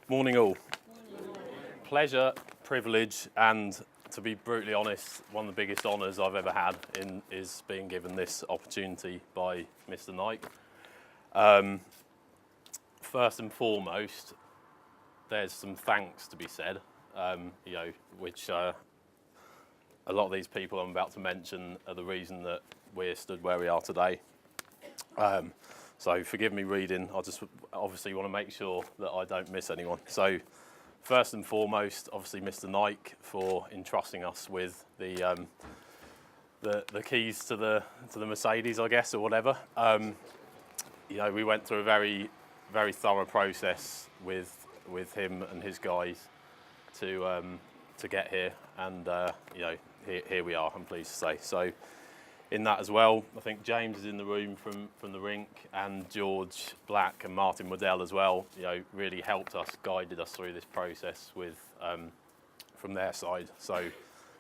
Morning all. Pleasure, privilege, and to be brutally honest, one of the biggest honours I've ever had is being given this opportunity by Mr. Knight. First and foremost, there's some thanks to be said, which a lot of these people I'm about to mention are the reason that we're stood where we are today. So forgive me reading, I just obviously want to make sure that I don't miss anyone. So first and foremost, obviously Mr. Nike for entrusting us with the keys to the Mercedes, I guess, or whatever. We went through a very, very thorough process with him and his guys to get here, and here we are, I'm pleased to say. So in that as well, I think James is in the room from the rink, and George Black and Martin Waddell as well, really helped us, guided us through this process with from their side. So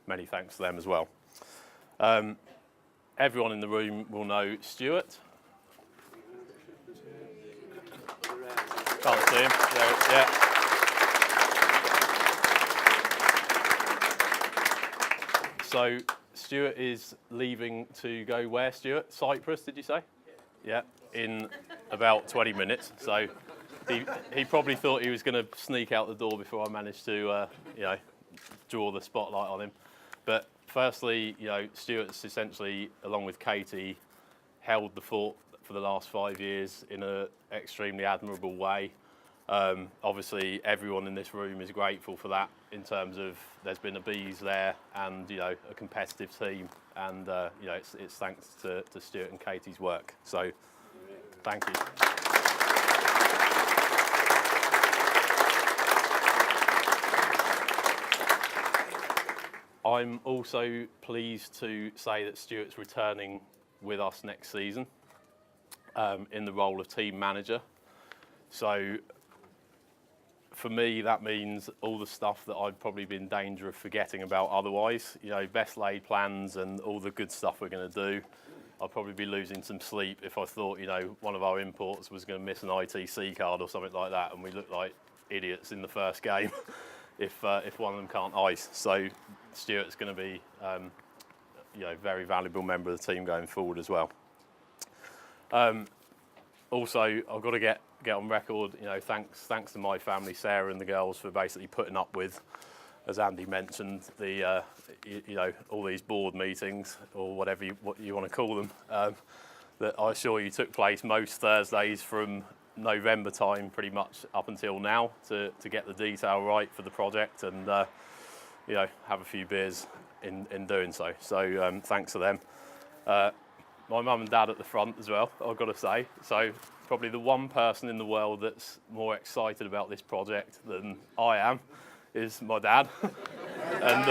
many thanks to them as well. Everyone in the room will know Stuart. Can't see him. Yeah. So Stuart is leaving to go where, Stuart? Cyprus, did you say? Yeah, in about 20 minutes. So he probably thought he was going to sneak out the door before I managed to, draw the spotlight on him. But firstly, Stuart's essentially, along with Katie, held the fort for the last 5 years in an extremely admirable way. Obviously, everyone in this room is grateful for that, in terms of there's been a bees there and a competitive team, and it's thanks to Stuart and Katie's work. So thank you. I'm also pleased to say that Stuart's returning with us next season in the role of team manager. So for me, that means all the stuff that I'd probably be in danger of forgetting about otherwise, best laid plans and all the good stuff we're going to do. I'd probably be losing some sleep if I thought, one of our imports was going to miss an ITC card or something like that, and we look like idiots in the first game if one of them can't ice. So Stuart's going to be, very valuable member of the team going forward as well. Also, I've got to get on record, thanks to my family, Sarah and the girls, for basically putting up with, as Andy mentioned, the all these board meetings, or what you want to call them, that I assure you took place most Thursdays from November time pretty much up until now to get the detail right for the project, and have a few beers in doing so. So thanks to them. My mum and dad at the front as well, I've got to say. So probably the one person in the world that's more excited about this project than I am is my dad. And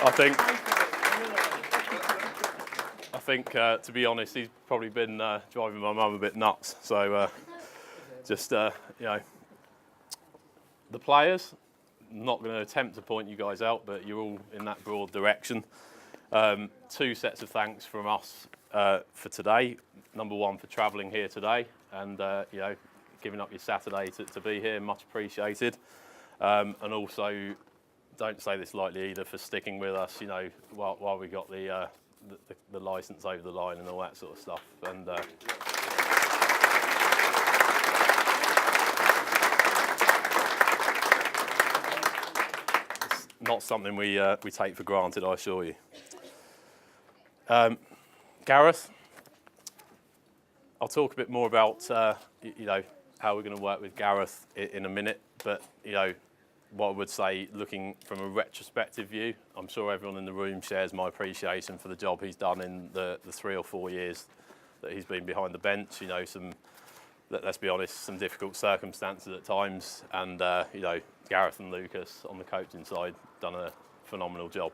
I think to be honest, he's probably been driving my mum a bit nuts. So the players, I'm not going to attempt to point you guys out, but you're all in that broad direction. 2 sets of thanks from us for today. Number one, for travelling here today and giving up your Saturday to be here, much appreciated. And also, don't say this lightly either, for sticking with us, while we got the licence over the line and all that sort of stuff. And it's not something we take for granted, I assure you. Gareth, I'll talk a bit more about how we're going to work with Gareth in a minute, but what I would say, looking from a retrospective view, I'm sure everyone in the room shares my appreciation for the job he's done in the 3 or 4 years that he's been behind the bench. Let's be honest, some difficult circumstances at times, and Gareth and Lucas on the coaching side done a phenomenal job.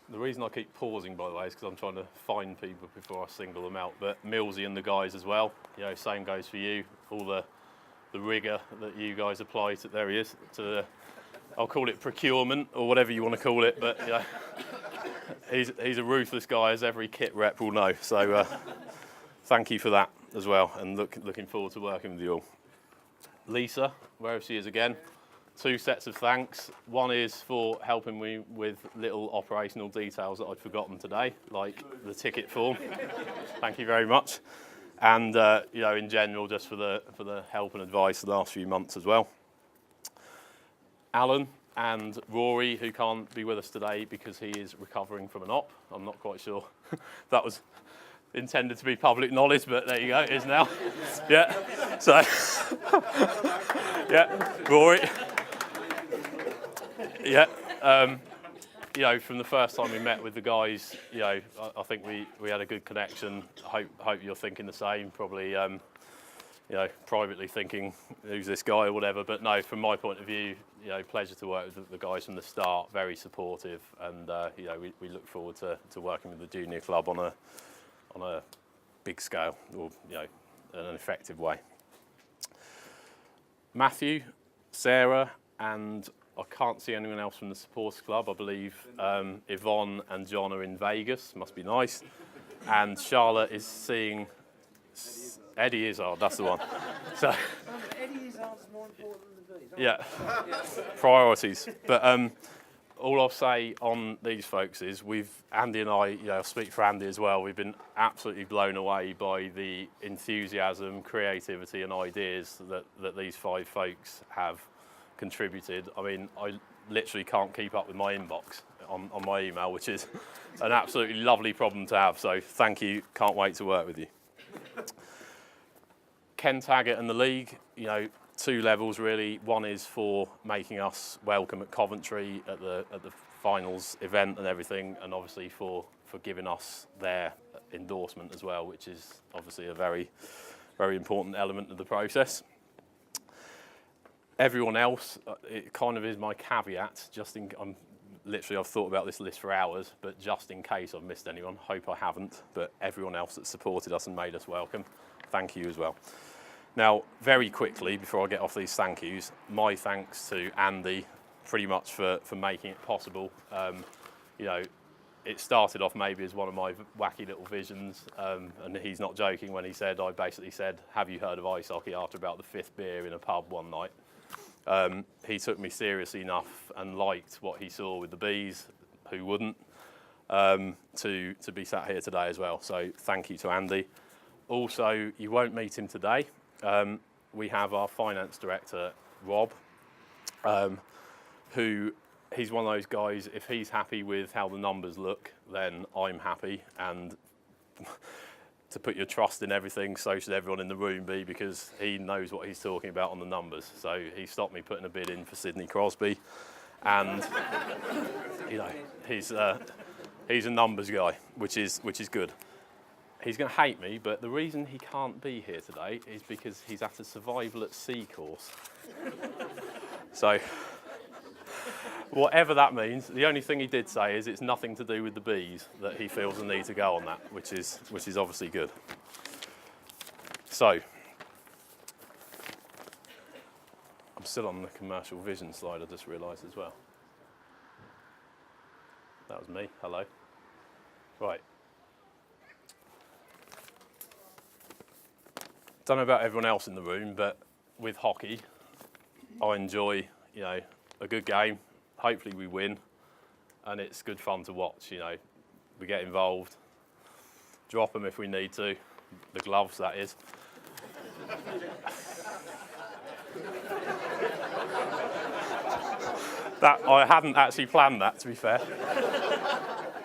The reason I keep pausing, by the way, is because I'm trying to find people before I single them out. But Millsy and the guys as well, same goes for you. All the rigour that you guys apply to, there he is, to I'll call it procurement or whatever you want to call it, but he's a ruthless guy, as every kit rep will know. So thank you for that as well, and looking forward to working with you all. Lisa, wherever she is again, 2 sets of thanks. One is for helping me with little operational details that I'd forgotten today, like the ticket form. Thank you very much. And in general, just for the help and advice the last few months as well. Alan and Rory, who can't be with us today because he is recovering from an op. I'm not quite sure that was intended to be public knowledge, but there you go, it is now. Yeah. So, yeah, Rory. Yeah. From the first time we met with the guys, I think we had a good connection. Hope you're thinking the same. Probably, privately thinking, who's this guy or whatever. But no, from my point of view, pleasure to work with the guys from the start. Very supportive, and we look forward to working with the junior club on a big scale, or in an effective way. Matthew, Sarah, and I can't see anyone else from the supporters club. I believe Yvonne and John are in Vegas. Must be nice. And Charlotte is seeing Eddie Izzard. That's the one. So Eddie Izzard's more important than these. Yeah, priorities. But all I'll say on these folks is Andy and I, I'll speak for Andy as well, we've been absolutely blown away by the enthusiasm, creativity and ideas that these 5 folks have contributed. I mean, I literally can't keep up with my inbox on my email, which is an absolutely lovely problem to have. So thank you, can't wait to work with you. Ken Taggart and the league, 2 levels really. One is for making us welcome at Coventry at the finals event and everything, and obviously for giving us their endorsement as well, which is obviously a very, very important element of the process. Everyone else, it kind of is my caveat. I've thought about this list for hours, but just in case I've missed anyone, hope I haven't. But everyone else that supported us and made us welcome, thank you as well. Now, very quickly, before I get off these thank yous, my thanks to Andy pretty much for making it possible. It started off maybe as one of my wacky little visions, and he's not joking when I basically said, have you heard of ice hockey, after about the 5th beer in a pub one night. He took me seriously enough and liked what he saw with the bees, who wouldn't, to be sat here today as well. So thank you to Andy. Also, you won't meet him today. We have our finance director, Rob, who he's one of those guys, if he's happy with how the numbers look, then I'm happy. And to put your trust in everything, so should everyone in the room be, because he knows what he's talking about on the numbers. So he stopped me putting a bid in for Sidney Crosby, and he's a numbers guy, which is good. He's going to hate me, but the reason he can't be here today is because he's at a survival at sea course. So whatever that means, the only thing he did say is it's nothing to do with the bees, that he feels the need to go on that, which is obviously good. So I'm still on the commercial vision slide, I just realised as well. That was me, hello. Right. Don't know about everyone else in the room, but with hockey, I enjoy, a good game. Hopefully we win, and it's good fun to watch. We get involved, drop them if we need to, the gloves that is. That I hadn't actually planned that, to be fair,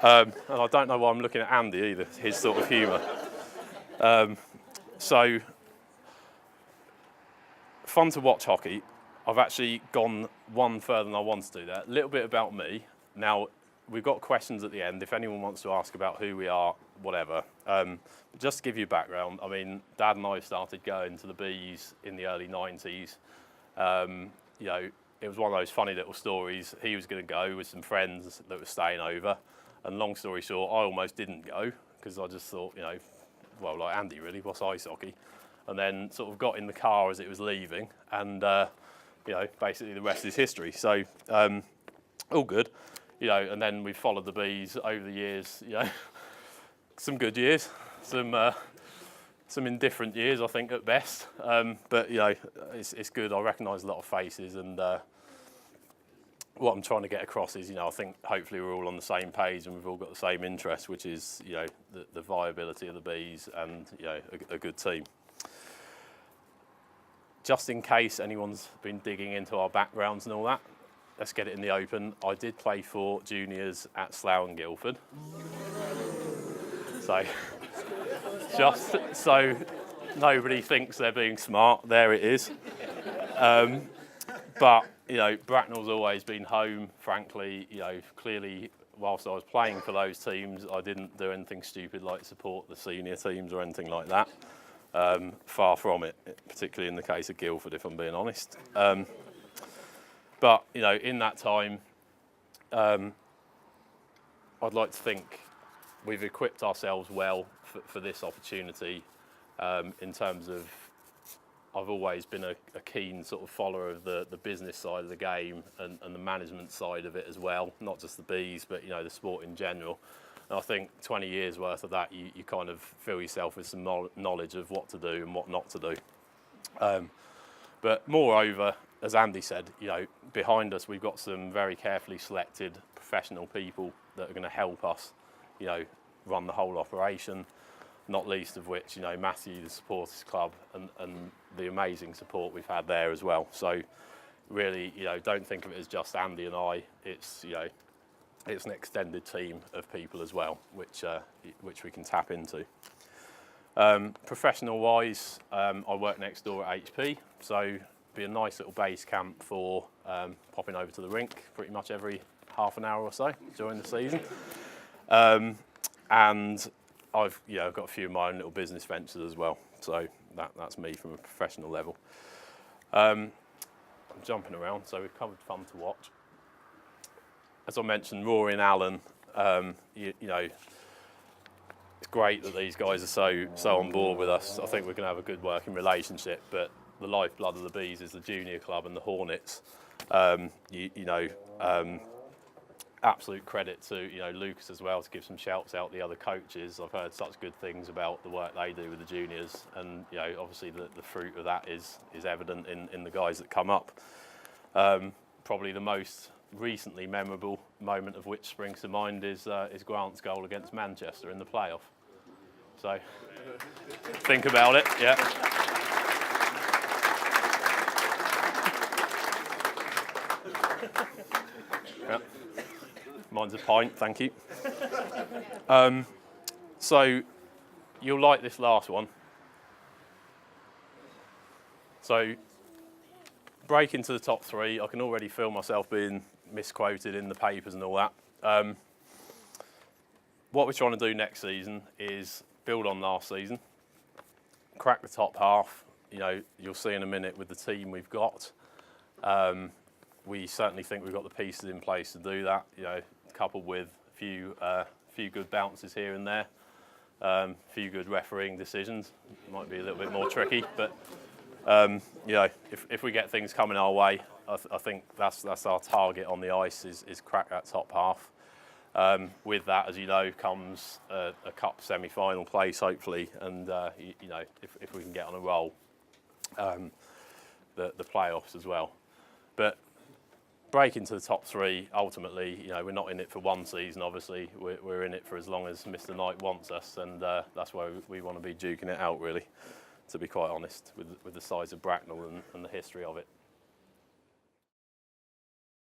and I don't know why I'm looking at Andy either. His sort of humour. So fun to watch hockey. I've actually gone one further than I wanted to do there. A little bit about me. Now, we've got questions at the end. If anyone wants to ask about who we are, whatever. Just to give you background, I mean, Dad and I started going to the Bees in the early 90s. It was one of those funny little stories. He was going to go with some friends that were staying over. And long story short, I almost didn't go because I just thought, like Andy really, what's ice hockey? And then sort of got in the car as it was leaving, and basically the rest is history. So all good. you know, and then we've followed the Bees over the years. You know, some good years, some indifferent years, I think, at best. But you know, it's good. I recognise a lot of faces, and what I'm trying to get across is, you know, I think hopefully we're all on the same page and we've all got the same interest, which is, you know, the viability of the Bees and, you know, a good team. Just in case anyone's been digging into our backgrounds and all that, let's get it in the open. I did play for juniors at Slough and Guildford. So, just so nobody thinks they're being smart, there it is. But, you know, Bracknell's always been home, frankly. You know, clearly, whilst I was playing for those teams, I didn't do anything stupid like support the senior teams or anything like that. Far from it, particularly in the case of Guildford, if I'm being honest. But, you know, in that time, I'd like to think we've equipped ourselves well for this opportunity in terms of I've always been a keen sort of follower of the business side of the game and the management side of it as well, not just the Bees, but, you know, the sport in general. And I think 20 years worth of that, you kind of fill yourself with some knowledge of what to do and what not to do. But moreover, as Andy said, you know, behind us we've got some very carefully selected professional people that are going to help us, you know, run the whole operation. Not least of which, you know, Matthew, the supporters club, and the amazing support we've had there as well. So really, you know, don't think of it as just Andy and I. It's, you know, it's an extended team of people as well, which we can tap into. Professional-wise, I work next door at HP, so be a nice little base camp for popping over to the rink pretty much every half an hour or so during the season. And I've got a few of my own little business ventures as well, so that's me from a professional level. I'm jumping around, so we've covered fun to watch. As I mentioned, Rory and Alan, you know, it's great that these guys are so on board with us. I think we're going to have a good working relationship, but the lifeblood of the Bees is the junior club and the Hornets. Absolute credit to, you know, Lucas as well, to give some shouts out the other coaches. I've heard such good things about the work they do with the juniors, and, you know, obviously the fruit of that is evident in the guys that come up. Probably the most recently memorable moment of which springs to mind is Grant's goal against Manchester in the playoff. So think about it, yeah. Yeah. Mine's a pint, thank you. So you'll like this last one. So break into the top three. I can already feel myself being misquoted in the papers and all that. What we're trying to do next season is build on last season, crack the top half. You know, you'll see in a minute with the team we've got. We certainly think we've got the pieces in place to do that. You know, coupled with a few good bounces here and there, a few good refereeing decisions. Might be a little bit more tricky, but you know, if we get things coming our way, I think that's our target on the ice is crack that top half. With that, as you know, comes a cup semi-final place, hopefully, and you know, if we can get on a roll, the playoffs as well. But break into the top three, ultimately, you know, we're not in it for one season, obviously. We're in it for as long as Mr. Knight wants us, and that's where we want to be duking it out, really, to be quite honest, with the size of Bracknell and the history of it.